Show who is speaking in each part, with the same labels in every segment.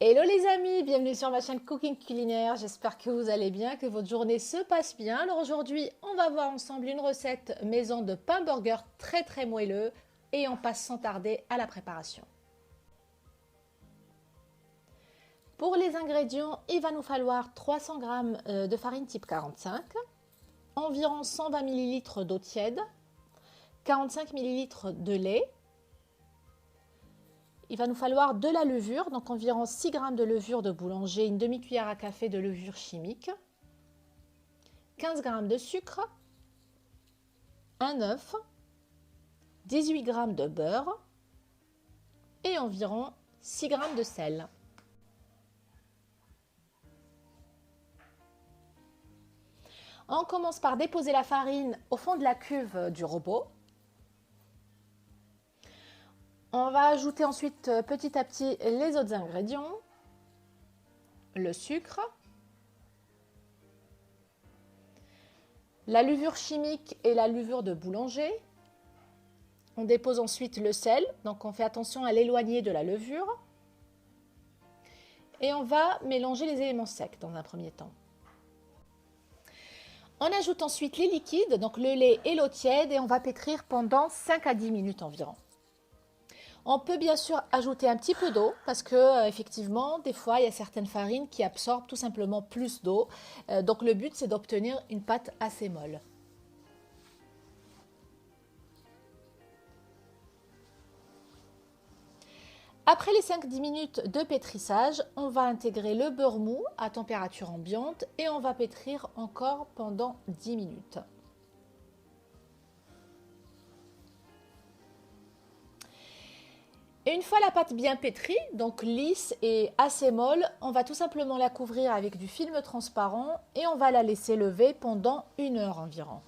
Speaker 1: Hello les amis, bienvenue sur ma chaîne Cooking Culinaire. J'espère que vous allez bien, que votre journée se passe bien. Alors aujourd'hui, on va voir ensemble une recette maison de pain burger très moelleux et on passe sans tarder à la préparation. Pour les ingrédients, il va nous falloir 300 g de farine type 45, environ 120 ml d'eau tiède, 45 ml de lait. Il va nous falloir de la levure, donc environ 6 g de levure de boulanger, une demi-cuillère à café de levure chimique, 15 g de sucre, un œuf, 18 g de beurre et environ 6 g de sel. On commence par déposer la farine au fond de la cuve du robot. On va ajouter ensuite petit à petit les autres ingrédients, le sucre, la levure chimique et la levure de boulanger. On dépose ensuite le sel, donc on fait attention à l'éloigner de la levure. Et on va mélanger les éléments secs dans un premier temps. On ajoute ensuite les liquides, donc le lait et l'eau tiède, et on va pétrir pendant 5 à 10 minutes environ. On peut bien sûr ajouter un petit peu d'eau parce que effectivement, des fois, il y a certaines farines qui absorbent tout simplement plus d'eau. Donc le but, c'est d'obtenir une pâte assez molle. Après les 5-10 minutes de pétrissage, on va intégrer le beurre mou à température ambiante et on va pétrir encore pendant 10 minutes. Et une fois la pâte bien pétrie, donc lisse et assez molle, on va tout simplement la couvrir avec du film transparent et on va la laisser lever pendant 1 heure environ.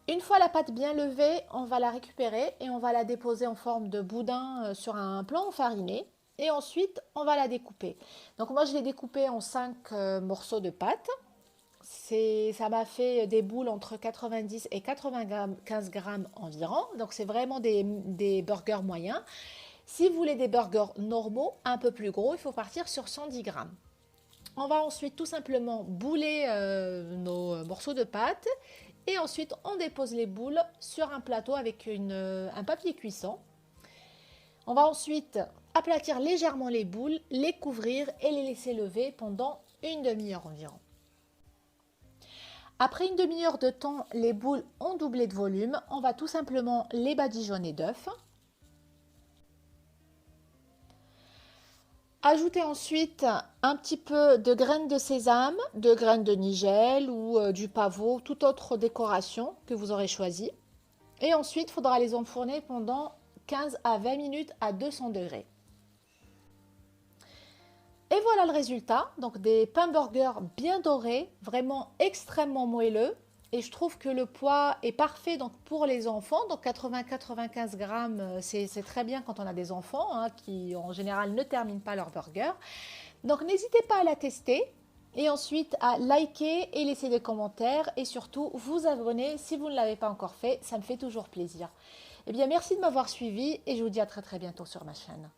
Speaker 1: Une fois la pâte bien levée, on va la récupérer et on va la déposer en forme de boudin sur un plan enfariné. Et ensuite, on va la découper. Donc moi, je l'ai découpée en 5 morceaux de pâte. Ça m'a fait des boules entre 90 et 95 grammes environ. Donc c'est vraiment des burgers moyens. Si vous voulez des burgers normaux, un peu plus gros, il faut partir sur 110 grammes. On va ensuite tout simplement bouler nos morceaux de pâte. Et ensuite, on dépose les boules sur un plateau avec un papier cuisson. On va ensuite aplatir légèrement les boules, les couvrir et les laisser lever pendant une demi-heure environ. Après une demi-heure de temps, les boules ont doublé de volume. On va tout simplement les badigeonner d'œufs. Ajoutez ensuite un petit peu de graines de sésame, de graines de nigel ou du pavot, toute autre décoration que vous aurez choisie. Et ensuite, il faudra les enfourner pendant 15 à 20 minutes à 200 degrés. Et voilà le résultat, donc des pains burgers bien dorés, vraiment extrêmement moelleux. Et je trouve que le poids est parfait donc, pour les enfants, donc 80-95 grammes, c'est très bien quand on a des enfants qui en général ne terminent pas leur burger. Donc n'hésitez pas à la tester et ensuite à liker et laisser des commentaires et surtout vous abonner si vous ne l'avez pas encore fait, ça me fait toujours plaisir. Eh bien merci de m'avoir suivi et je vous dis à très bientôt sur ma chaîne.